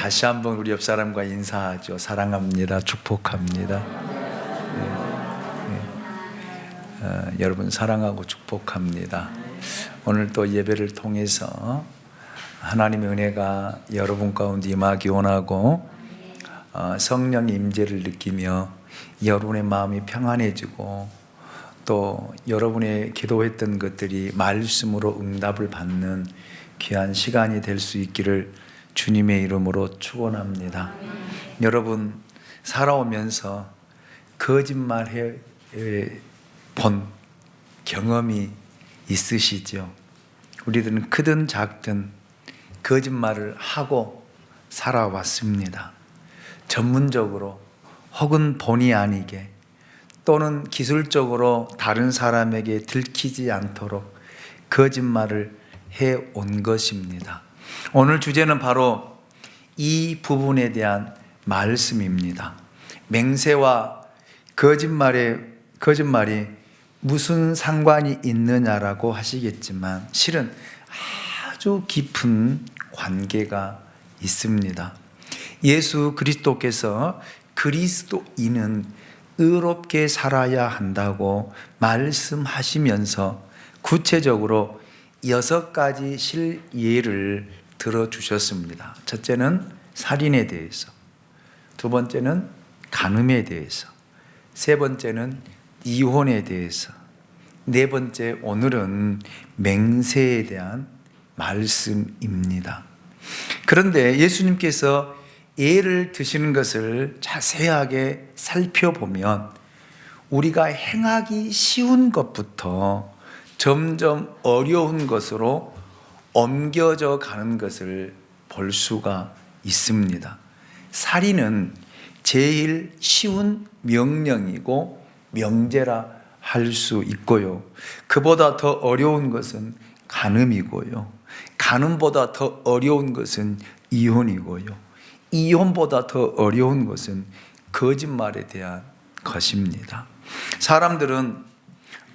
다시 한번 우리 옆 사람과 인사하죠. 사랑합니다. 축복합니다. 여러분 사랑하고 축복합니다. 오늘 또 예배를 통해서 하나님의 은혜가 여러분 가운데 임하기 원하고 성령의 임재를 느끼며 여러분의 마음이 평안해지고 또 여러분의 기도했던 것들이 말씀으로 응답을 받는 귀한 시간이 될 수 있기를 주님의 이름으로 축원합니다. 여러분 살아오면서 거짓말해 본 경험이 있으시죠? 우리들은 크든 작든 거짓말을 하고 살아왔습니다. 전문적으로 혹은 본의 아니게 또는 기술적으로 다른 사람에게 들키지 않도록 거짓말을 해온 것입니다. 오늘 주제는 바로 이 부분에 대한 말씀입니다. 맹세와 거짓말이 무슨 상관이 있느냐라고 하시겠지만 실은 아주 깊은 관계가 있습니다. 예수 그리스도께서 그리스도인은 의롭게 살아야 한다고 말씀하시면서 구체적으로 6가지 실예를 들어주셨습니다. 첫째는 살인에 대해서, 두 번째는 간음에 대해서, 세 번째는 이혼에 대해서, 네 번째 오늘은 맹세에 대한 말씀입니다. 그런데 예수님께서 예를 드시는 것을 자세하게 살펴보면 우리가 행하기 쉬운 것부터 점점 어려운 것으로 옮겨져 가는 것을 볼 수가 있습니다. 살인은 제일 쉬운 명령이고 명제라 할 수 있고요. 그보다 더 어려운 것은 간음이고요. 간음보다 더 어려운 것은 이혼이고요. 이혼보다 더 어려운 것은 거짓말에 대한 것입니다. 사람들은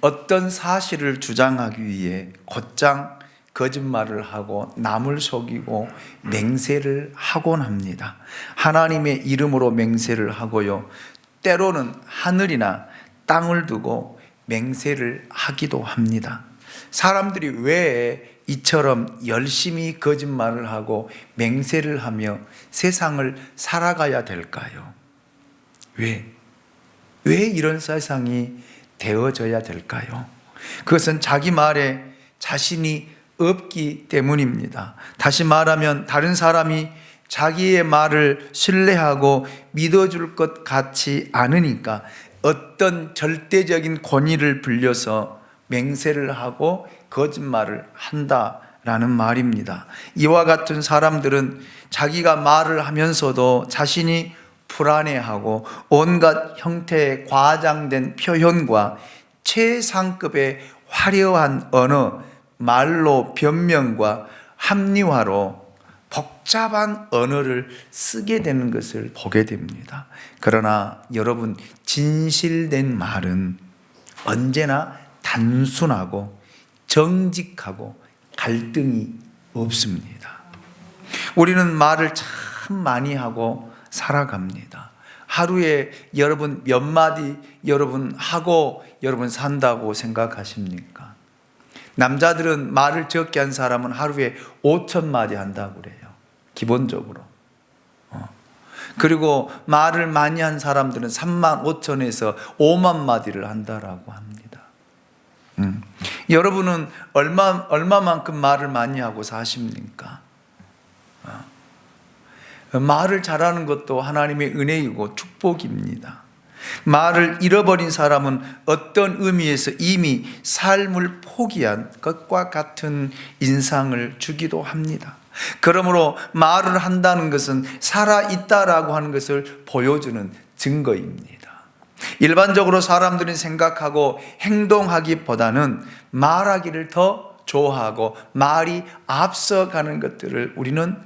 어떤 사실을 주장하기 위해 곧장 거짓말을 하고 남을 속이고 맹세를 하곤 합니다. 하나님의 이름으로 맹세를 하고요. 때로는 하늘이나 땅을 두고 맹세를 하기도 합니다. 사람들이 왜 이처럼 열심히 거짓말을 하고 맹세를 하며 세상을 살아가야 될까요? 왜 이런 세상이 되어져야 될까요? 그것은 자기 말에 자신이 없기 때문입니다. 다시 말하면 다른 사람이 자기의 말을 신뢰하고 믿어줄 것 같지 않으니까 어떤 절대적인 권위를 빌려서 맹세를 하고 거짓말을 한다라는 말입니다. 이와 같은 사람들은 자기가 말을 하면서도 자신이 불안해하고 온갖 형태의 과장된 표현과 최상급의 화려한 언어, 말로 변명과 합리화로 복잡한 언어를 쓰게 되는 것을 보게 됩니다. 그러나 여러분, 진실된 말은 언제나 단순하고 정직하고 갈등이 없습니다. 우리는 말을 참 많이 하고 살아갑니다. 하루에 여러분 몇 마디 여러분 하고 여러분 산다고 생각하십니까? 남자들은 말을 적게 한 사람은 하루에 5,000마디 한다고 그래요. 기본적으로. 그리고 말을 많이 한 사람들은 35,000에서 5만 마디를 한다라고 합니다. 여러분은 얼마만큼 말을 많이 하고 사십니까? 말을 잘하는 것도 하나님의 은혜이고 축복입니다. 말을 잃어버린 사람은 어떤 의미에서 이미 삶을 포기한 것과 같은 인상을 주기도 합니다. 그러므로 말을 한다는 것은 살아있다라고 하는 것을 보여주는 증거입니다. 일반적으로 사람들이 생각하고 행동하기보다는 말하기를 더 좋아하고 말이 앞서가는 것들을 우리는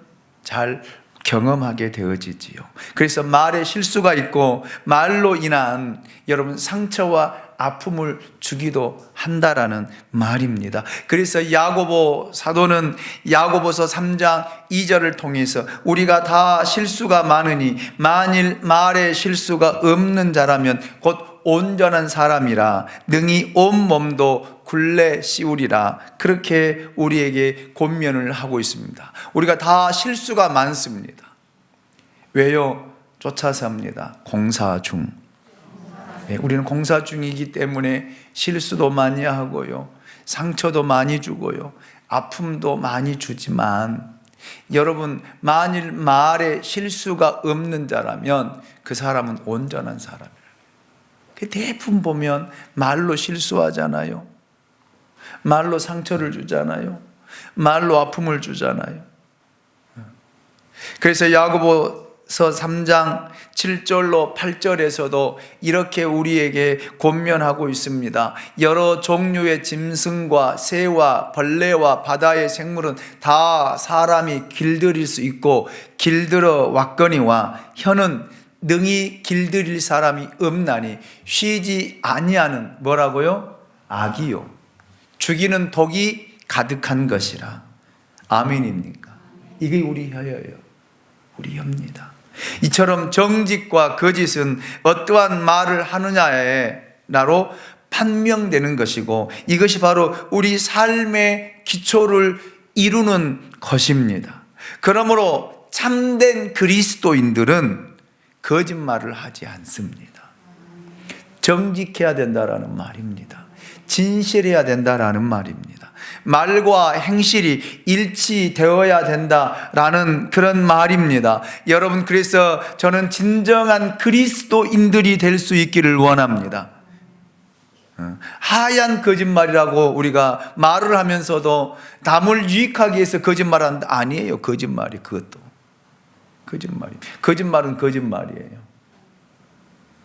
잘 경험하게 되어지지요. 그래서 말에 실수가 있고 말로 인한 여러분 상처와 아픔을 주기도 한다라는 말입니다. 그래서 야고보 사도는 야고보서 3장 2절을 통해서 우리가 다 실수가 많으니 만일 말에 실수가 없는 자라면 곧 온전한 사람이라 능히 온 몸도 굴레 씌우리라, 그렇게 우리에게 권면을 하고 있습니다. 우리가 다 실수가 많습니다. 왜요? 쫓아서 합니다. 공사 중. 우리는 공사 중이기 때문에 실수도 많이 하고요, 상처도 많이 주고요, 아픔도 많이 주지만, 여러분, 만일 말에 실수가 없는 자라면 그 사람은 온전한 사람이에요. 대부분 보면 말로 실수하잖아요. 말로 상처를 주잖아요. 말로 아픔을 주잖아요. 그래서 야고보서 3장 7절로 8절에서도 이렇게 우리에게 권면하고 있습니다. 여러 종류의 짐승과 새와 벌레와 바다의 생물은 다 사람이 길들일 수 있고 길들어 왔거니와 혀는 능히 길들일 사람이 없나니 쉬지 아니하는 뭐라고요? 악이요 죽이는 독이 가득한 것이라. 아멘입니까? 이게 우리 혀예요. 우리 혀입니다. 이처럼 정직과 거짓은 어떠한 말을 하느냐에 나로 판명되는 것이고, 이것이 바로 우리 삶의 기초를 이루는 것입니다. 그러므로 참된 그리스도인들은 거짓말을 하지 않습니다. 정직해야 된다라는 말입니다. 진실해야 된다라는 말입니다. 말과 행실이 일치되어야 된다라는 그런 말입니다. 여러분, 그래서 저는 진정한 그리스도인들이 될 수 있기를 원합니다. 하얀 거짓말이라고 우리가 말을 하면서도 남을 유익하기 위해서 거짓말한다, 아니에요. 거짓말이 그것도 거짓말은 거짓말이에요.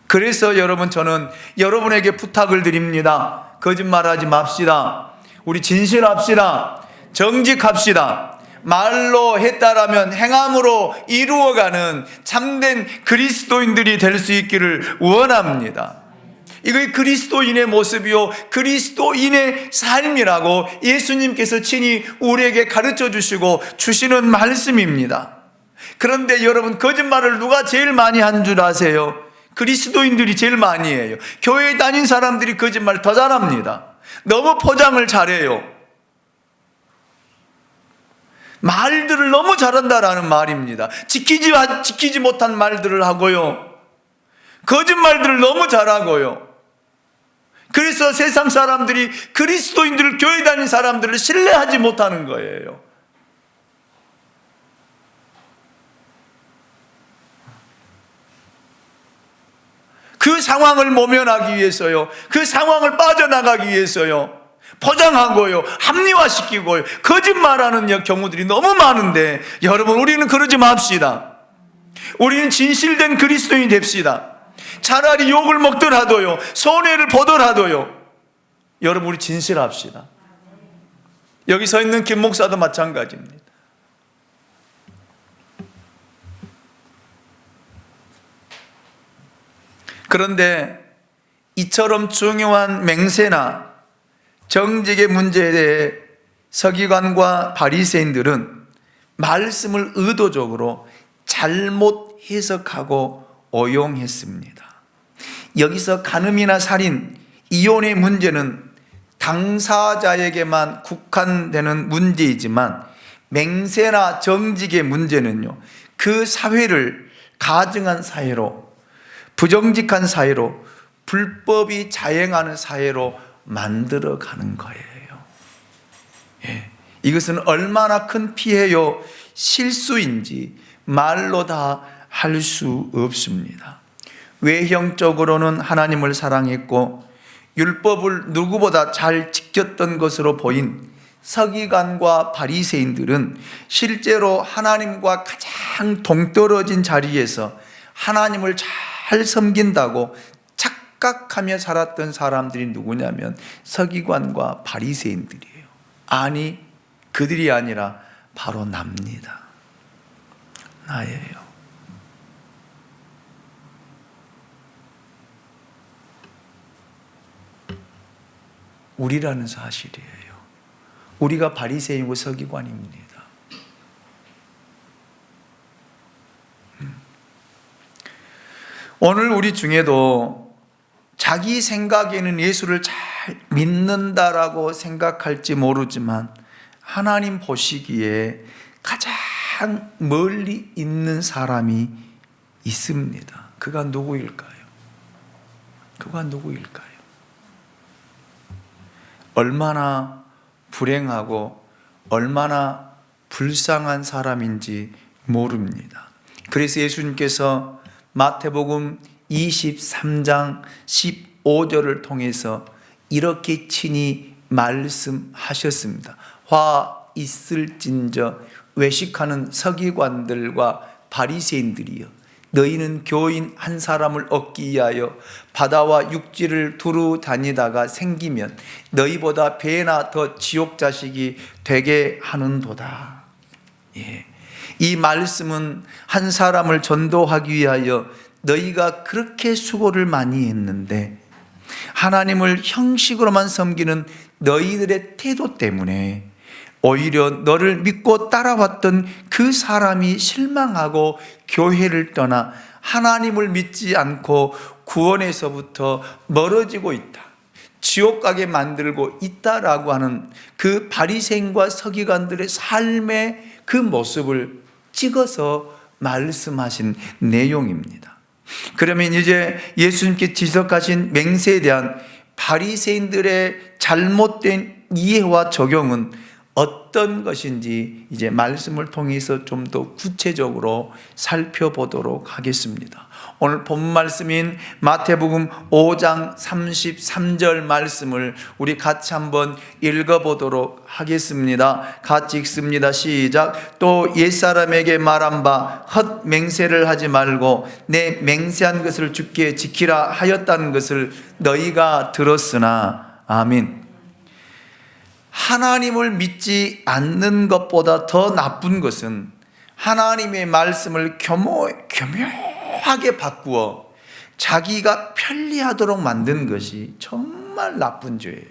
그래서 여러분, 저는 여러분에게 부탁을 드립니다. 거짓말하지 맙시다. 우리 진실합시다. 정직합시다. 말로 했다라면 행함으로 이루어가는 참된 그리스도인들이 될 수 있기를 원합니다. 이게 그리스도인의 모습이요, 그리스도인의 삶이라고 예수님께서 친히 우리에게 가르쳐 주시고 주시는 말씀입니다. 그런데 여러분, 거짓말을 누가 제일 많이 한 줄 아세요? 그리스도인들이 제일 많이 해요. 교회에 다닌 사람들이 거짓말 더 잘합니다. 너무 포장을 잘해요. 말들을 너무 잘한다라는 말입니다. 지키지 못한 말들을 하고요, 거짓말들을 너무 잘하고요. 그래서 세상 사람들이 그리스도인들을, 교회 다닌 사람들을 신뢰하지 못하는 거예요. 그 상황을 모면하기 위해서요, 그 상황을 빠져나가기 위해서요, 포장하고요, 합리화시키고요, 거짓말하는 경우들이 너무 많은데, 여러분, 우리는 그러지 맙시다. 우리는 진실된 그리스도인이 됩시다. 차라리 욕을 먹더라도요, 손해를 보더라도요, 여러분, 우리 진실합시다. 여기 서 있는 김 목사도 마찬가지입니다. 그런데 이처럼 중요한 맹세나 정직의 문제에 대해 서기관과 바리새인들은 말씀을 의도적으로 잘못 해석하고 오용했습니다. 여기서 간음이나 살인, 이혼의 문제는 당사자에게만 국한되는 문제이지만, 맹세나 정직의 문제는요, 그 사회를 가증한 사회로, 부정직한 사회로, 불법이 자행하는 사회로 만들어가는 거예요. 이것은 얼마나 큰 피해요, 실수인지 말로 다 할 수 없습니다. 외형적으로는 하나님을 사랑했고 율법을 누구보다 잘 지켰던 것으로 보인 서기관과 바리새인들은 실제로 하나님과 가장 동떨어진 자리에서 하나님을 잘 섬긴다고 착각하며 살았던 사람들이 누구냐면 서기관과 바리새인들이에요. 아니, 그들이 아니라 바로 납니다. 나예요. 우리라는 사실이에요. 우리가 바리새인이고 서기관입니다. 오늘 우리 중에도 자기 생각에는 예수를 잘 믿는다라고 생각할지 모르지만 하나님 보시기에 가장 멀리 있는 사람이 있습니다. 그가 누구일까요? 그가 누구일까요? 얼마나 불행하고 얼마나 불쌍한 사람인지 모릅니다. 그래서 예수님께서 마태복음 23장 15절을 통해서 이렇게 친히 말씀하셨습니다. 화 있을진저 외식하는 서기관들과 바리새인들이여, 너희는 교인 한 사람을 얻기 위하여 바다와 육지를 두루 다니다가 생기면 너희보다 배나 더 지옥 자식이 되게 하는도다. 이 말씀은 한 사람을 전도하기 위하여 너희가 그렇게 수고를 많이 했는데 하나님을 형식으로만 섬기는 너희들의 태도 때문에 오히려 너를 믿고 따라왔던 그 사람이 실망하고 교회를 떠나 하나님을 믿지 않고 구원에서부터 멀어지고 있다, 지옥 가게 만들고 있다라고 하는 그 바리새인과 서기관들의 삶의 그 모습을 찍어서 말씀하신 내용입니다. 그러면 이제 예수님께 지적하신 맹세에 대한 바리새인들의 잘못된 이해와 적용은 어떤 것인지 이제 말씀을 통해서 좀 더 구체적으로 살펴보도록 하겠습니다. 오늘 본 말씀인 마태복음 5장 33절 말씀을 우리 같이 한번 읽어보도록 하겠습니다. 같이 읽습니다. 시작. 또 옛사람에게 말한 바 헛 맹세를 하지 말고 내 맹세한 것을 주께 지키라 하였다는 것을 너희가 들었으나. 아멘. 하나님을 믿지 않는 것보다 더 나쁜 것은 하나님의 말씀을 교묘하게 바꾸어 자기가 편리하도록 만든 것이 정말 나쁜 죄예요.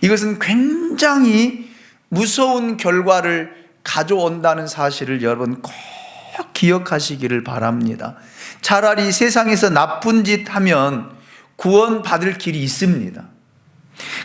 이것은 굉장히 무서운 결과를 가져온다는 사실을 여러분 꼭 기억하시기를 바랍니다. 차라리 세상에서 나쁜 짓 하면 구원받을 길이 있습니다.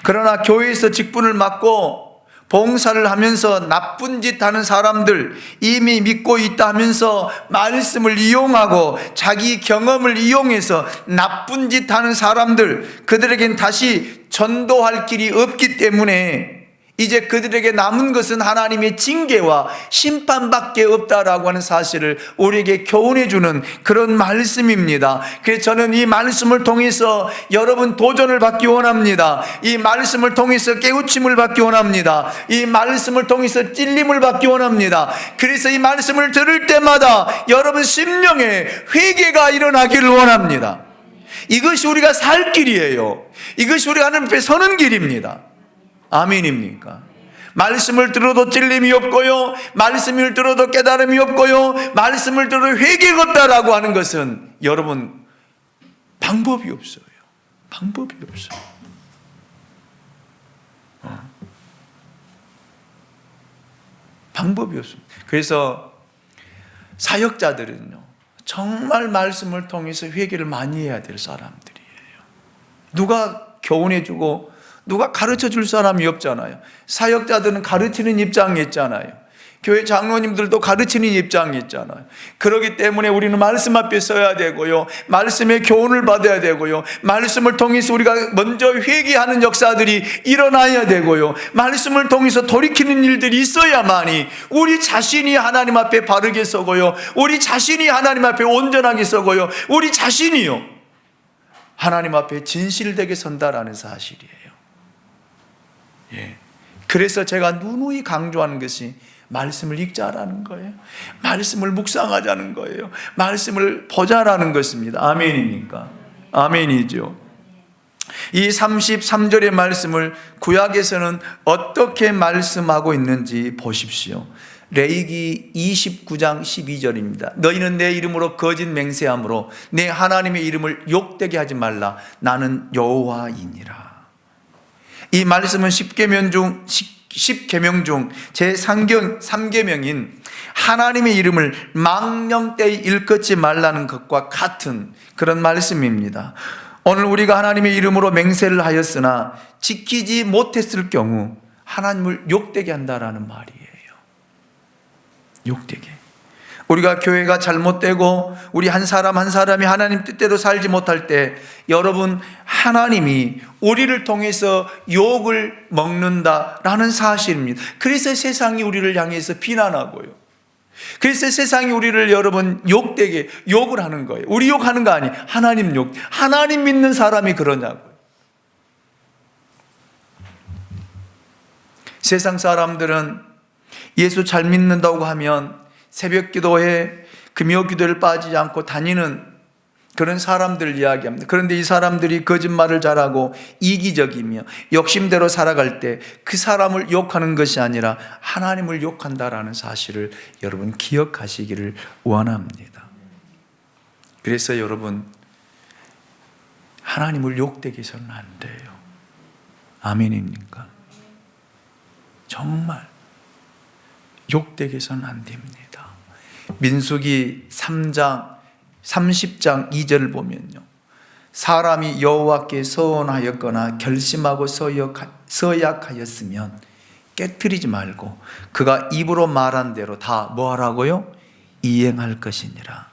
그러나 교회에서 직분을 맡고 봉사를 하면서 나쁜 짓 하는 사람들, 이미 믿고 있다 하면서 말씀을 이용하고 자기 경험을 이용해서 나쁜 짓 하는 사람들, 그들에겐 다시 전도할 길이 없기 때문에 이제 그들에게 남은 것은 하나님의 징계와 심판밖에 없다라고 하는 사실을 우리에게 교훈해 주는 그런 말씀입니다. 그래서 저는 이 말씀을 통해서 여러분 도전을 받기 원합니다. 이 말씀을 통해서 깨우침을 받기 원합니다. 이 말씀을 통해서 찔림을 받기 원합니다. 그래서 이 말씀을 들을 때마다 여러분 심령에 회개가 일어나기를 원합니다. 이것이 우리가 살 길이에요. 이것이 우리가 하나님 앞에 서는 길입니다. 아멘입니까? 말씀을 들어도 찔림이 없고요, 말씀을 들어도 깨달음이 없고요, 말씀을 들어도 회개가 없다라고 하는 것은 여러분 방법이 없어요. 방법이 없어요. 방법이 없습니다. 그래서 사역자들은요, 정말 말씀을 통해서 회개를 많이 해야 될 사람들이에요. 누가 교훈해주고 누가 가르쳐 줄 사람이 없잖아요. 사역자들은 가르치는 입장이 있잖아요. 교회 장로님들도 가르치는 입장이 있잖아요. 그렇기 때문에 우리는 말씀 앞에 서야 되고요, 말씀의 교훈을 받아야 되고요, 말씀을 통해서 우리가 먼저 회개하는 역사들이 일어나야 되고요, 말씀을 통해서 돌이키는 일들이 있어야만이 우리 자신이 하나님 앞에 바르게 서고요, 우리 자신이 하나님 앞에 온전하게 서고요, 우리 자신이요 하나님 앞에 진실되게 선다라는 사실이에요. 그래서 제가 누누이 강조하는 것이 말씀을 읽자라는 거예요. 말씀을 묵상하자는 거예요. 말씀을 보자라는 것입니다. 아멘입니까? 아멘이죠. 이 33절의 말씀을 구약에서는 어떻게 말씀하고 있는지 보십시오. 레위기 29장 12절입니다. 너희는 내 이름으로 거짓 맹세함으로 내 하나님의 이름을 욕되게 하지 말라. 나는 여호와이니라. 이 말씀은 10계명 중 제3계명인 하나님의 이름을 망령되이 일컫지 말라는 것과 같은 그런 말씀입니다. 오늘 우리가 하나님의 이름으로 맹세를 하였으나 지키지 못했을 경우 하나님을 욕되게 한다라는 말이에요. 욕되게. 우리가 교회가 잘못되고 우리 한 사람 한 사람이 하나님 뜻대로 살지 못할 때 여러분, 하나님이 우리를 통해서 욕을 먹는다라는 사실입니다. 그래서 세상이 우리를 향해서 비난하고요, 그래서 세상이 우리를 여러분 욕되게 욕을 하는 거예요. 우리 욕하는 거 아니에요. 하나님 욕. 하나님 믿는 사람이 그러냐고요. 세상 사람들은 예수 잘 믿는다고 하면 새벽 기도에 금요 기도를 빠지지 않고 다니는 그런 사람들 이야기합니다. 그런데 이 사람들이 거짓말을 잘하고 이기적이며 욕심대로 살아갈 때 그 사람을 욕하는 것이 아니라 하나님을 욕한다라는 사실을 여러분 기억하시기를 원합니다. 그래서 여러분, 하나님을 욕되게 해서는 안 돼요. 아멘입니까? 정말 욕되게 해서는 안 됩니다. 민수기 3장 30장 2절을 보면요, 사람이 여호와께 서원하였거나 결심하고 서약하였으면 깨트리지 말고 그가 입으로 말한 대로 다 뭐하라고요? 이행할 것이니라.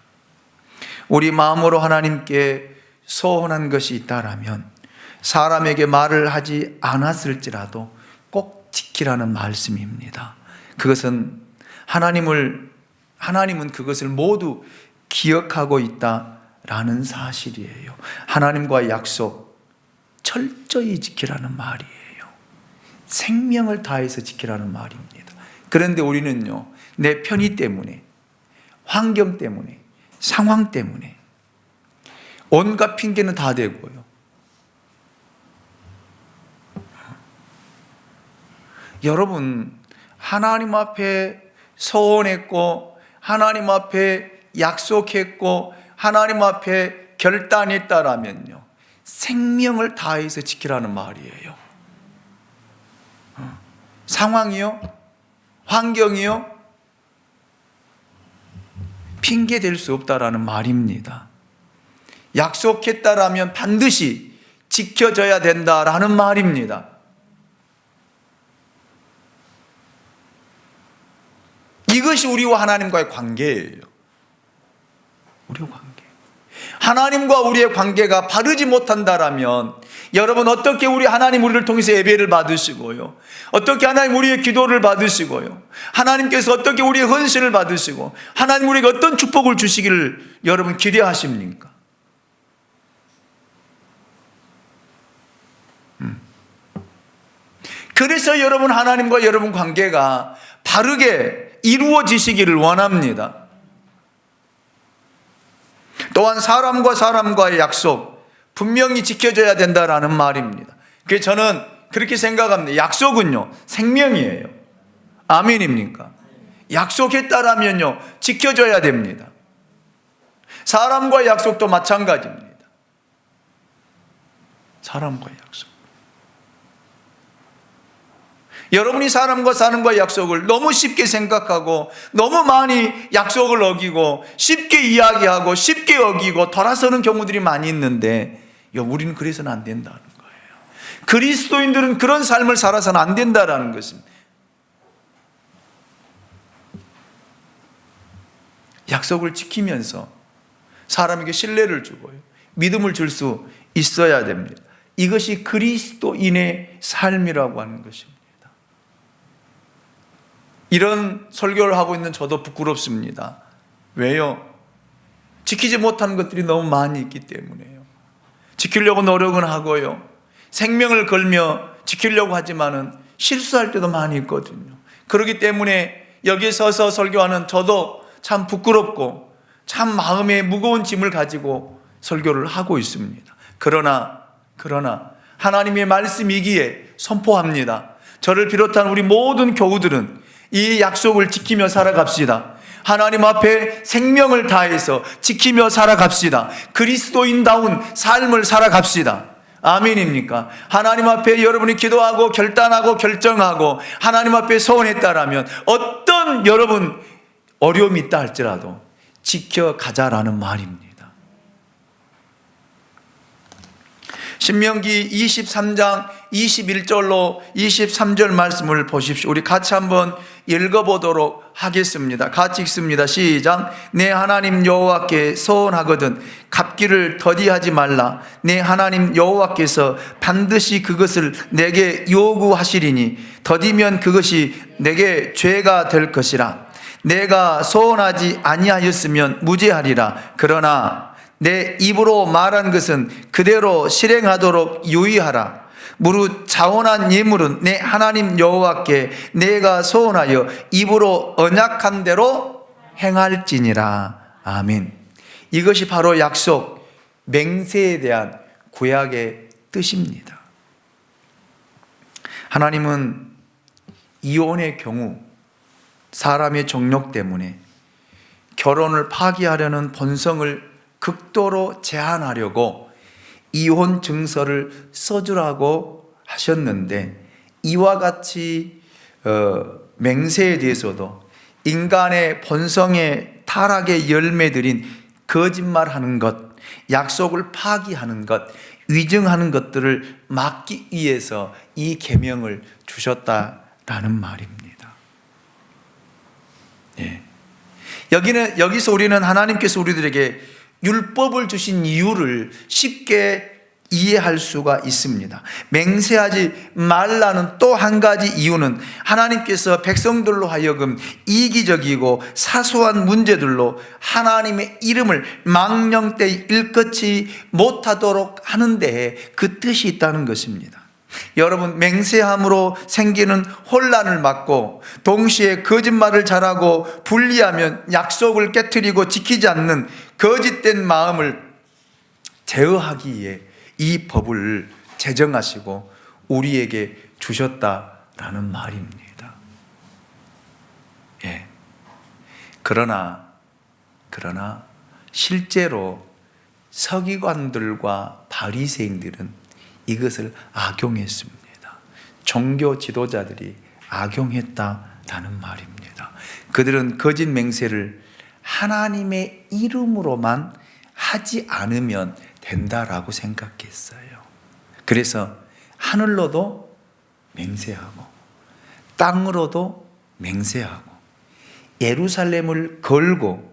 우리 마음으로 하나님께 서원한 것이 있다라면 사람에게 말을 하지 않았을지라도 꼭 지키라는 말씀입니다. 그것은 하나님은 그것을 모두 기억하고 있다라는 사실이에요. 하나님과의 약속 철저히 지키라는 말이에요. 생명을 다해서 지키라는 말입니다. 그런데 우리는요, 내 편의 때문에, 환경 때문에, 상황 때문에 온갖 핑계는 다 대고요, 여러분, 하나님 앞에 서원했고 하나님 앞에 약속했고 하나님 앞에 결단했다라면요, 생명을 다해서 지키라는 말이에요. 상황이요, 환경이요, 핑계 댈 수 없다라는 말입니다. 약속했다라면 반드시 지켜져야 된다라는 말입니다. 이것이 우리와 하나님과의 관계예요. 우리와 관계. 하나님과 우리의 관계가 바르지 못한다라면 여러분, 어떻게 하나님 우리를 통해서 예배를 받으시고요, 어떻게 하나님 우리의 기도를 받으시고요, 하나님께서 어떻게 우리의 헌신을 받으시고 하나님 우리에게 어떤 축복을 주시기를 여러분 기대하십니까? 그래서 여러분, 하나님과 여러분 관계가 바르게 이루어지시기를 원합니다. 또한 사람과 사람과의 약속 분명히 지켜져야 된다라는 말입니다. 그래서 저는 그렇게 생각합니다. 약속은요, 생명이에요. 아멘입니까? 약속했다라면요, 지켜져야 됩니다. 사람과의 약속도 마찬가지입니다. 사람과의 약속. 여러분이 사람과의 약속을 너무 쉽게 생각하고 너무 많이 약속을 어기고 쉽게 이야기하고 쉽게 어기고 돌아서는 경우들이 많이 있는데, 우리는 그래서는 안 된다는 거예요. 그리스도인들은 그런 삶을 살아서는 안 된다라는 것입니다. 약속을 지키면서 사람에게 신뢰를 주고요, 믿음을 줄 수 있어야 됩니다. 이것이 그리스도인의 삶이라고 하는 것입니다. 이런 설교를 하고 있는 저도 부끄럽습니다. 왜요? 지키지 못하는 것들이 너무 많이 있기 때문에요. 지키려고 노력은 하고요, 생명을 걸며 지키려고 하지만은 실수할 때도 많이 있거든요. 그렇기 때문에 여기 서서 설교하는 저도 참 부끄럽고 참 마음에 무거운 짐을 가지고 설교를 하고 있습니다. 그러나 하나님의 말씀이기에 선포합니다. 저를 비롯한 우리 모든 교우들은 이 약속을 지키며 살아갑시다. 하나님 앞에 생명을 다해서 지키며 살아갑시다. 그리스도인다운 삶을 살아갑시다. 아멘입니까? 하나님 앞에 여러분이 기도하고 결단하고 결정하고 하나님 앞에 소원했다라면 어떤 여러분 어려움이 있다 할지라도 지켜가자라는 말입니다. 신명기 23장 21절로 23절 말씀을 보십시오. 우리 같이 한번 읽어보도록 하겠습니다. 같이 읽습니다. 시작. 내 하나님 여호와께 서원하거든 갚기를 더디하지 말라. 내 하나님 여호와께서 반드시 그것을 내게 요구하시리니 더디면 그것이 내게 죄가 될 것이라. 내가 서원하지 아니하였으면 무죄하리라. 그러나 내 입으로 말한 것은 그대로 실행하도록 유의하라. 무릇 자원한 예물은 내 하나님 여호와께 내가 서원하여 입으로 언약한 대로 행할지니라. 아멘. 이것이 바로 약속, 맹세에 대한 구약의 뜻입니다. 하나님은 이혼의 경우 사람의 정욕 때문에 결혼을 파기하려는 본성을 극도로 제한하려고 이혼 증서를 써주라고 하셨는데, 이와 같이 맹세에 대해서도 인간의 본성의 타락의 열매들인 거짓말하는 것, 약속을 파기하는 것, 위증하는 것들을 막기 위해서 이 계명을 주셨다라는 말입니다. 예. 여기서 우리는 하나님께서 우리들에게 율법을 주신 이유를 쉽게 이해할 수가 있습니다. 맹세하지 말라는 또 한 가지 이유는 하나님께서 백성들로 하여금 이기적이고 사소한 문제들로 하나님의 이름을 망령되이 일컫지 못하도록 하는 데에 그 뜻이 있다는 것입니다. 여러분, 맹세함으로 생기는 혼란을 막고 동시에 거짓말을 잘하고 불리하면 약속을 깨트리고 지키지 않는 거짓된 마음을 제어하기 위해 이 법을 제정하시고 우리에게 주셨다라는 말입니다. 예. 그러나 실제로 서기관들과 바리새인들은 이것을 악용했습니다. 종교 지도자들이 악용했다라는 말입니다. 그들은 거짓 맹세를 하나님의 이름으로만 하지 않으면 된다라고 생각했어요. 그래서 하늘로도 맹세하고 땅으로도 맹세하고 예루살렘을 걸고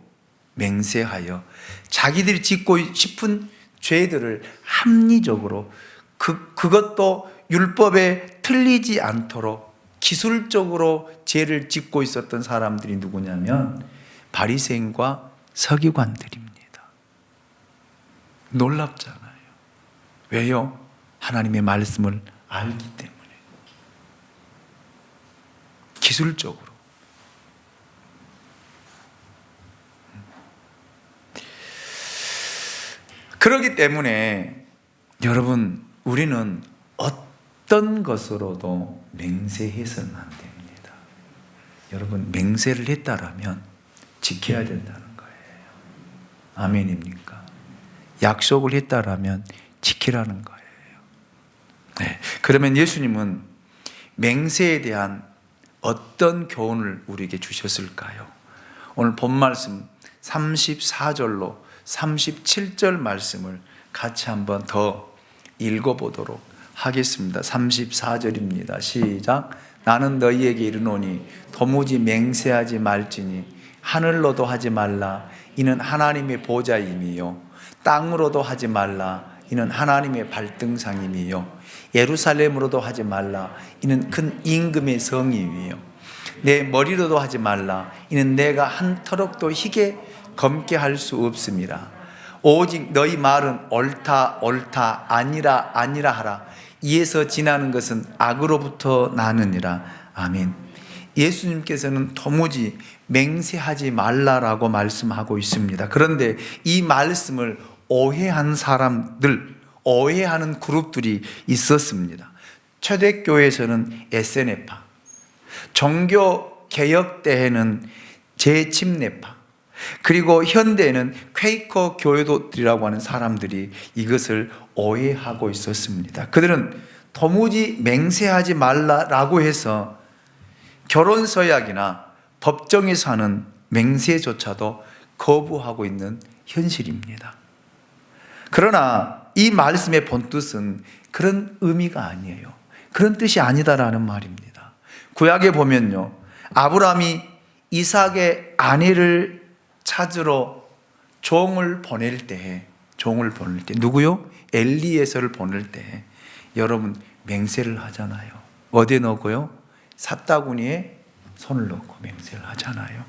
맹세하여 자기들이 짓고 싶은 죄들을 합리적으로 그것도 율법에 틀리지 않도록 기술적으로 죄를 짓고 있었던 사람들이 누구냐면 바리새인과 서기관들입니다. 놀랍잖아요. 왜요? 하나님의 말씀을 알기 때문에. 기술적으로. 그렇기 때문에 여러분, 우리는 어떤 것으로도 맹세해서는 안 됩니다. 여러분, 맹세를 했다라면 지켜야 된다는 거예요. 아멘입니까? 약속을 했다라면 지키라는 거예요. 네. 그러면 예수님은 맹세에 대한 어떤 교훈을 우리에게 주셨을까요? 오늘 본 말씀 34절로 37절 말씀을 같이 한번 더 읽어보도록 하겠습니다. 34절입니다. 시작. 나는 너희에게 이르노니 도무지 맹세하지 말지니 하늘로도 하지 말라. 이는 하나님의 보좌임이요. 땅으로도 하지 말라. 이는 하나님의 발등상임이요. 예루살렘으로도 하지 말라. 이는 큰 임금의 성임이요. 내 머리로도 하지 말라. 이는 내가 한 터럭도 희게 검게 할 수 없음이라. 오직 너희 말은 옳다 옳다 아니라 아니라 하라. 이에서 지나는 것은 악으로부터 나느니라. 아멘. 예수님께서는 도무지 맹세하지 말라라고 말씀하고 있습니다. 그런데 이 말씀을 오해한 사람들, 오해하는 그룹들이 있었습니다. 초대교회에서는 에세네파, 종교개혁 때에는 재침례파, 그리고 현대에는 퀘이커 교도들이라고 하는 사람들이 이것을 오해하고 있었습니다. 그들은 도무지 맹세하지 말라라고 해서 결혼 서약이나 법정에서 하는 맹세조차도 거부하고 있는 현실입니다. 그러나 이 말씀의 본뜻은 그런 의미가 아니에요. 그런 뜻이 아니다라는 말입니다. 구약에 보면요, 아브라함이 이삭의 아내를 찾으러 종을 보낼 때 누구요? 엘리에서를 보낼 때 여러분 맹세를 하잖아요. 어디에 넣고요? 삿다구니에 손을 넣고 맹세를 하잖아요.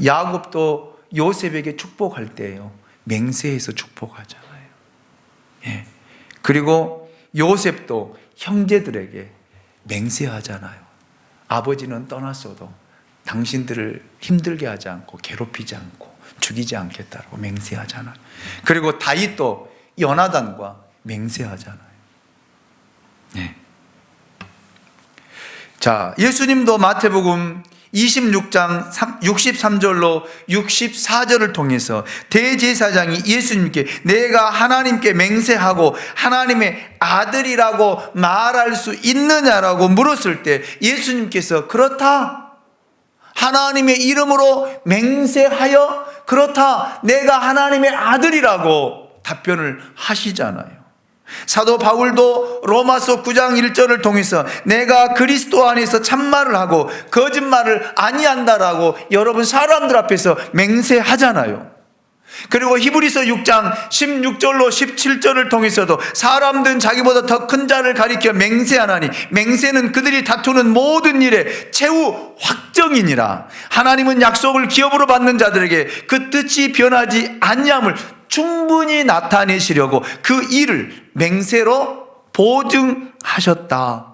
야곱도 요셉에게 축복할 때요, 맹세해서 축복하잖아요. 예. 그리고 요셉도 형제들에게 맹세하잖아요. 아버지는 떠났어도 당신들을 힘들게 하지 않고 괴롭히지 않고 죽이지 않겠다고 맹세하잖아요. 그리고 다윗도 요나단과 맹세하잖아요. 네. 자, 예수님도 마태복음 26장 63절로 64절을 통해서 대제사장이 예수님께 내가 하나님께 맹세하고 하나님의 아들이라고 말할 수 있느냐라고 물었을 때 예수님께서 그렇다, 하나님의 이름으로 맹세하여 그렇다, 내가 하나님의 아들이라고 답변을 하시잖아요. 사도 바울도 로마서 9장 1절을 통해서 내가 그리스도 안에서 참말을 하고 거짓말을 아니한다라고 여러분 사람들 앞에서 맹세하잖아요. 그리고 히브리서 6장 16절로 17절을 통해서도 사람들은 자기보다 더 큰 자를 가리켜 맹세하나니 맹세는 그들이 다투는 모든 일의 최후 확정이니라. 하나님은 약속을 기업으로 받는 자들에게 그 뜻이 변하지 아니함을 충분히 나타내시려고 그 일을 맹세로 보증하셨다.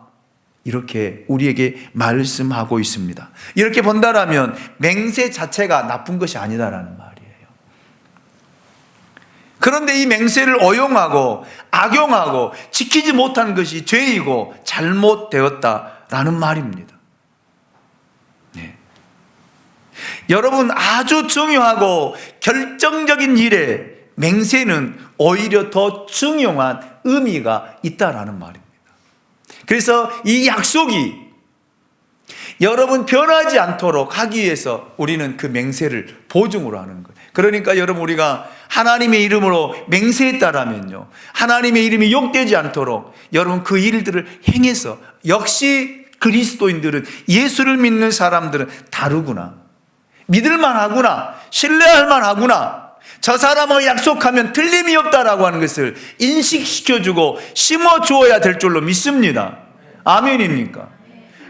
이렇게 우리에게 말씀하고 있습니다. 이렇게 본다라면 맹세 자체가 나쁜 것이 아니다라는 말이에요. 그런데 이 맹세를 오용하고 악용하고 지키지 못한 것이 죄이고 잘못되었다라는 말입니다. 네. 여러분, 아주 중요하고 결정적인 일에 맹세는 오히려 더 중요한 의미가 있다라는 말입니다. 그래서 이 약속이 여러분 변하지 않도록 하기 위해서 우리는 그 맹세를 보증으로 하는 거예요. 그러니까 여러분, 우리가 하나님의 이름으로 맹세했다라면요, 하나님의 이름이 욕되지 않도록 여러분 그 일들을 행해서, 역시 그리스도인들은, 예수를 믿는 사람들은 다르구나, 믿을만 하구나, 신뢰할 만하구나, 저 사람하고 약속하면 틀림이 없다라고 하는 것을 인식시켜주고 심어주어야 될 줄로 믿습니다. 아멘입니까?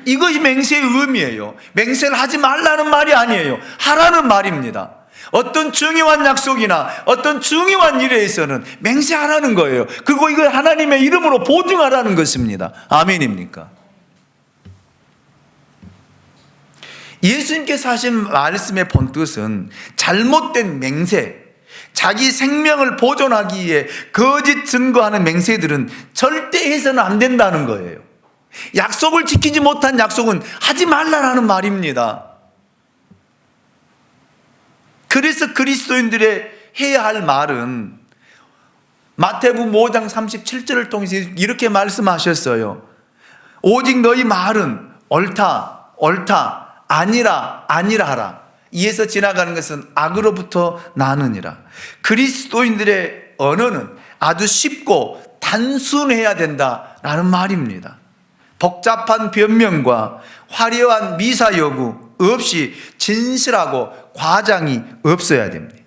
이것이 맹세의 의미예요. 맹세를 하지 말라는 말이 아니에요. 하라는 말입니다. 어떤 중요한 약속이나 어떤 중요한 일에 있어서는 맹세하라는 거예요. 그리고 이걸 하나님의 이름으로 보증하라는 것입니다. 아멘입니까? 예수님께서 하신 말씀의 본뜻은 잘못된 맹세, 자기 생명을 보존하기 위해 거짓 증거하는 맹세들은 절대 해서는 안 된다는 거예요. 약속을 지키지 못한 약속은 하지 말라라는 말입니다. 그래서 그리스도인들의 해야 할 말은 마태복음 5장 37절을 통해서 이렇게 말씀하셨어요. 오직 너희 말은 옳다, 옳다, 아니라, 아니라 하라. 이에서 지나가는 것은 악으로부터 나느니라. 그리스도인들의 언어는 아주 쉽고 단순해야 된다라는 말입니다. 복잡한 변명과 화려한 미사 요구 없이 진실하고 과장이 없어야 됩니다.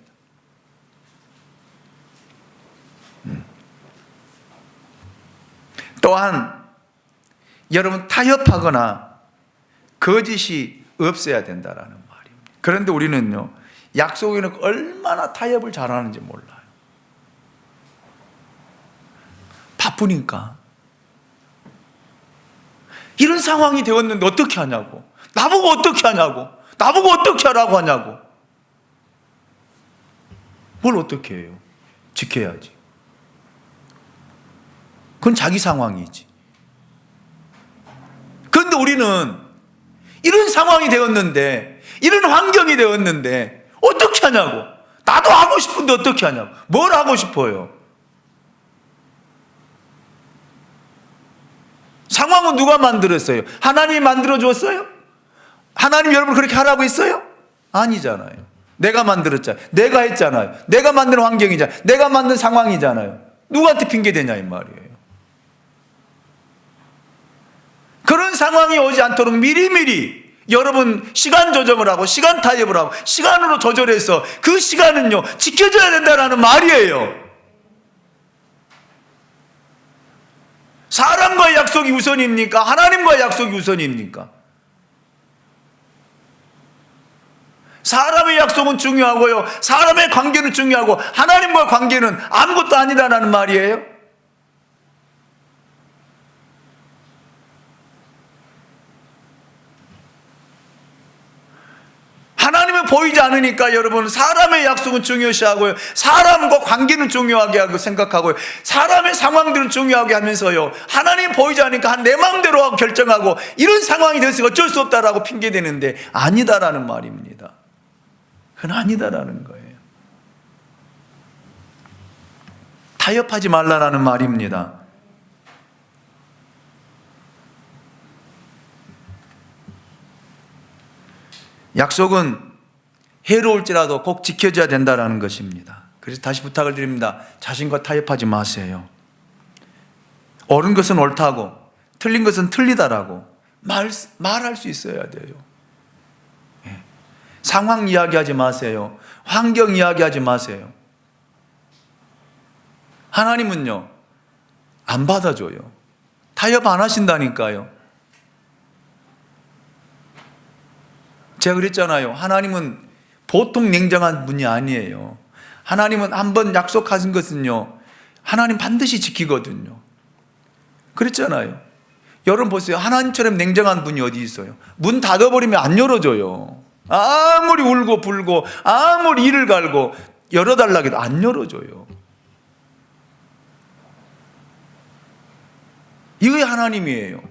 또한 여러분, 타협하거나 거짓이 없어야 된다라는 말입니다. 그런데 우리는요, 약속에는 얼마나 타협을 잘하는지 몰라요. 바쁘니까. 이런 상황이 되었는데 어떻게 하냐고, 나보고 어떻게 하냐고, 나보고 어떻게 하라고 하냐고. 뭘 어떻게 해요? 지켜야지. 그건 자기 상황이지. 그런데 우리는 이런 상황이 되었는데, 이런 환경이 되었는데 어떻게 하냐고. 나도 하고 싶은데 어떻게 하냐고. 뭘 하고 싶어요? 상황은 누가 만들었어요? 하나님이 만들어 주었어요? 하나님 여러분 그렇게 하라고 했어요? 아니잖아요. 내가 만들었잖아요. 내가 했잖아요. 내가 만든 환경이잖아요. 내가 만든 상황이잖아요. 누구한테 핑계대냐 이 말이에요. 그런 상황이 오지 않도록 미리미리 여러분 시간 조정을 하고 시간 타협을 하고 시간으로 조절해서 그 시간은요 지켜져야 된다는 말이에요. 사람과의 약속이 우선입니까? 하나님과의 약속이 우선입니까? 사람의 약속은 중요하고요, 사람의 관계는 중요하고 하나님과의 관계는 아무것도 아니다라는 말이에요. 하나님은 보이지 않으니까 여러분 사람의 약속은 중요시하고요, 사람과 관계는 중요하게 하고 생각하고요, 사람의 상황들은 중요하게 하면서요, 하나님 보이지 않으니까 내 마음대로 하고 결정하고 이런 상황이 됐으니 어쩔 수 없다라고 핑계대는데 아니다라는 말입니다. 그건 아니다라는 거예요. 타협하지 말라라는 말입니다. 약속은 해로울지라도 꼭 지켜져야 된다는 것입니다. 그래서 다시 부탁을 드립니다. 자신과 타협하지 마세요. 옳은 것은 옳다고 틀린 것은 틀리다라고 말할 수 있어야 돼요. 상황 이야기하지 마세요. 환경 이야기하지 마세요. 하나님은요 안 받아줘요. 타협 안 하신다니까요. 제가 그랬잖아요. 하나님은 보통 냉정한 분이 아니에요. 하나님은 한번 약속하신 것은요 하나님 반드시 지키거든요. 그랬잖아요. 여러분 보세요. 하나님처럼 냉정한 분이 어디 있어요? 문 닫아버리면 안 열어줘요. 아무리 울고 불고 아무리 이를 갈고 열어달라고 해도 안 열어줘요. 이게 하나님이에요.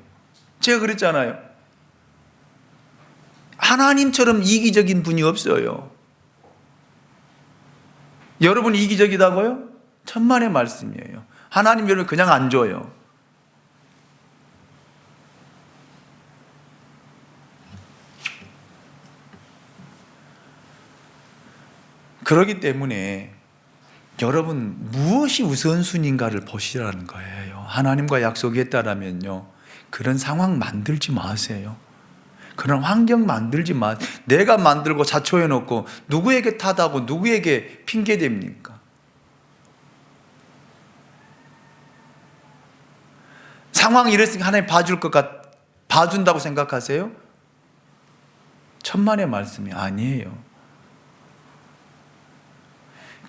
제가 그랬잖아요. 하나님처럼 이기적인 분이 없어요. 여러분이 이기적이다고요? 천만의 말씀이에요. 하나님 여러분 그냥 안 줘요. 그렇기 때문에 여러분 무엇이 우선순위인가를 보시라는 거예요. 하나님과 약속이 했다라면요 그런 상황 만들지 마세요. 그런 환경 만들지 마. 내가 만들고 자초해놓고 누구에게 탓하고 누구에게 핑계댑니까? 상황이 이랬으니까 하나님 봐준다고 생각하세요? 천만의 말씀이 아니에요.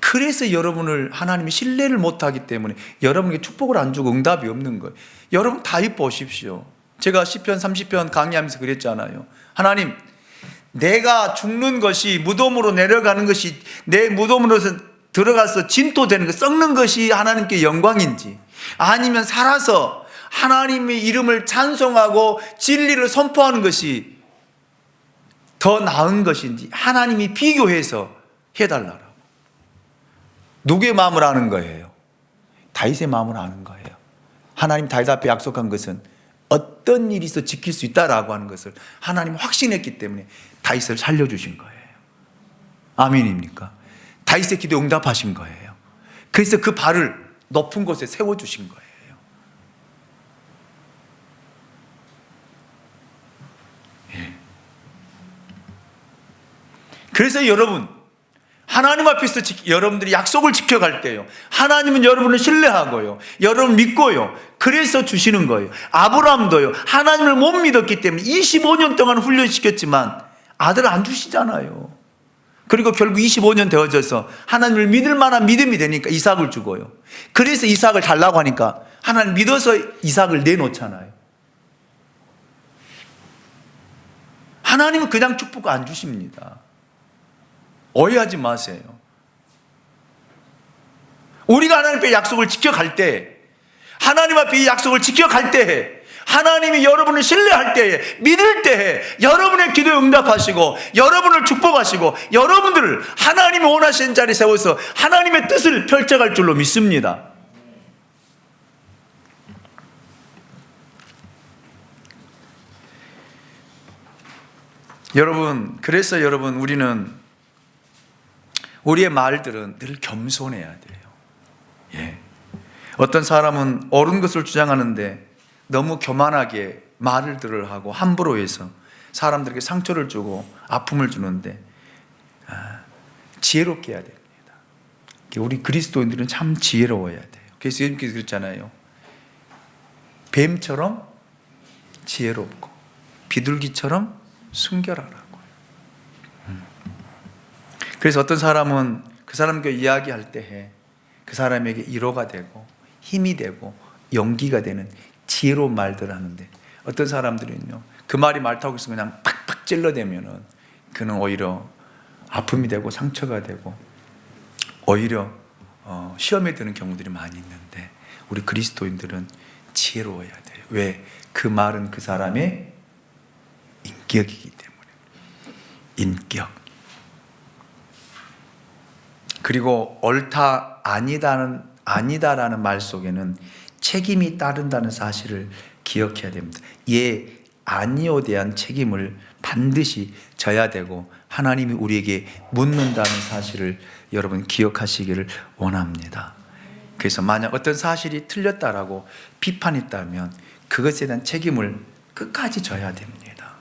그래서 여러분을 하나님이 신뢰를 못하기 때문에 여러분에게 축복을 안 주고 응답이 없는 거예요. 여러분 타협 보십시오. 제가 시편 30편 강의하면서 그랬잖아요. 하나님, 내가 죽는 것이 무덤으로 내려가는 것이 내 무덤으로 들어가서 진토되는 것, 썩는 것이 하나님께 영광인지 아니면 살아서 하나님의 이름을 찬송하고 진리를 선포하는 것이 더 나은 것인지 하나님이 비교해서 해달라고. 누구의 마음을 아는 거예요? 다윗의 마음을 아는 거예요. 하나님 다윗 앞에 약속한 것은 어떤 일이 있어 지킬 수 있다라고 하는 것을 하나님 확신했기 때문에 다윗을 살려주신 거예요. 아멘입니까? 다윗의 기도에 응답하신 거예요. 그래서 그 발을 높은 곳에 세워주신 거예요. 예. 그래서 여러분 하나님 앞에서 여러분들이 약속을 지켜갈 때요 하나님은 여러분을 신뢰하고요 여러분을 믿고요 그래서 주시는 거예요. 아브라함도요 하나님을 못 믿었기 때문에 25년 동안 훈련시켰지만 아들을 안 주시잖아요. 그리고 결국 25년 되어져서 하나님을 믿을 만한 믿음이 되니까 이삭을 주고요. 그래서 이삭을 달라고 하니까 하나님 믿어서 이삭을 내놓잖아요. 하나님은 그냥 축복 안 주십니다. 오해하지 마세요. 우리가 하나님 앞에 약속을 지켜갈 때, 하나님 앞에 이 약속을 지켜갈 때 하나님이 여러분을 신뢰할 때에, 믿을 때에 여러분의 기도에 응답하시고 여러분을 축복하시고 여러분들을 하나님이 원하시는 자리에 세워서 하나님의 뜻을 펼쳐갈 줄로 믿습니다. 여러분, 그래서 여러분, 우리의 말들은 늘 겸손해야 돼요. 예. 어떤 사람은 옳은 것을 주장하는데 너무 교만하게 말을 하고 함부로 해서 사람들에게 상처를 주고 아픔을 주는데 지혜롭게 해야 됩니다. 우리 그리스도인들은 참 지혜로워야 돼요. 그래서 예수님께서 그랬잖아요. 뱀처럼 지혜롭고 비둘기처럼 순결하라고요. 그래서 어떤 사람은 그 사람과 이야기할 때에 그 사람에게 위로가 되고 힘이 되고 용기가 되는 지혜로운 말들을 하는데, 어떤 사람들은요 그 말이 많다고 해서 그냥 팍팍 찔러대면은 그는 오히려 아픔이 되고 상처가 되고 오히려 시험에 드는 경우들이 많이 있는데, 우리 그리스도인들은 지혜로워야 돼요. 왜? 그 말은 그 사람의 인격이기 때문에. 인격. 그리고 옳다 아니다라는 말 속에는 책임이 따른다는 사실을 기억해야 됩니다. 예, 아니오에 대한 책임을 반드시 져야 되고 하나님이 우리에게 묻는다는 사실을 여러분 기억하시기를 원합니다. 그래서 만약 어떤 사실이 틀렸다라고 비판했다면 그것에 대한 책임을 끝까지 져야 됩니다.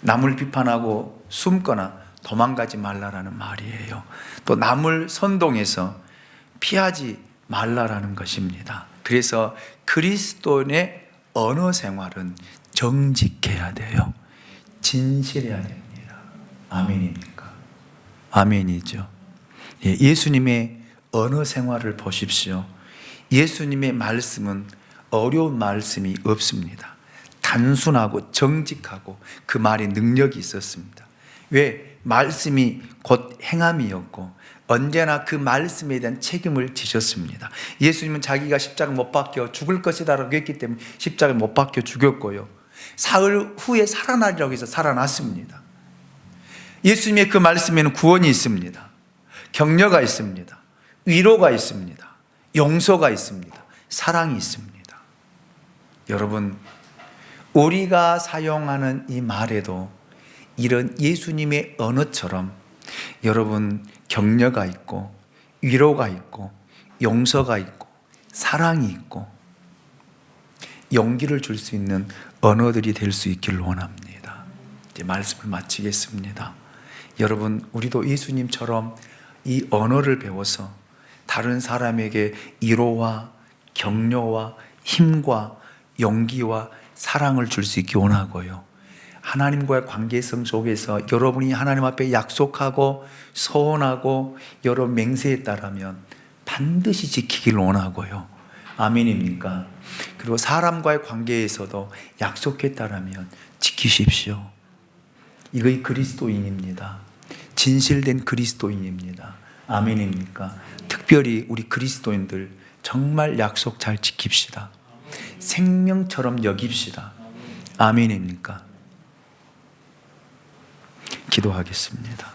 남을 비판하고 숨거나 도망가지 말라라는 말이에요. 또 남을 선동해서 피하지 말라라는 것입니다. 그래서 그리스도인의 언어 생활은 정직해야 돼요. 진실해야 됩니다. 아멘입니까? 아멘이죠. 예수님의 언어 생활을 보십시오. 예수님의 말씀은 어려운 말씀이 없습니다. 단순하고 정직하고 그 말에 능력이 있었습니다. 왜? 말씀이 곧 행함이었고 언제나 그 말씀에 대한 책임을 지셨습니다. 예수님은 자기가 십자가를 못 박혀 죽을 것이다라고 했기 때문에 십자가를 못 박혀 죽였고요, 사흘 후에 살아나리라고 해서 살아났습니다. 예수님의 그 말씀에는 구원이 있습니다. 격려가 있습니다. 위로가 있습니다. 용서가 있습니다. 사랑이 있습니다. 여러분, 우리가 사용하는 이 말에도 이런 예수님의 언어처럼 여러분 격려가 있고 위로가 있고 용서가 있고 사랑이 있고 용기를 줄 수 있는 언어들이 될 수 있기를 원합니다. 이제 말씀을 마치겠습니다. 여러분, 우리도 예수님처럼 이 언어를 배워서 다른 사람에게 위로와 격려와 힘과 용기와 사랑을 줄 수 있기 원하고요, 하나님과의 관계성 속에서 여러분이 하나님 앞에 약속하고 서원하고 여러 맹세했다라면 반드시 지키기를 원하고요. 아멘입니까? 그리고 사람과의 관계에서도 약속했다라면 지키십시오. 이것이 그리스도인입니다. 진실된 그리스도인입니다. 아멘입니까? 특별히 우리 그리스도인들 정말 약속 잘 지킵시다. 생명처럼 여깁시다. 아멘입니까? 기도하겠습니다.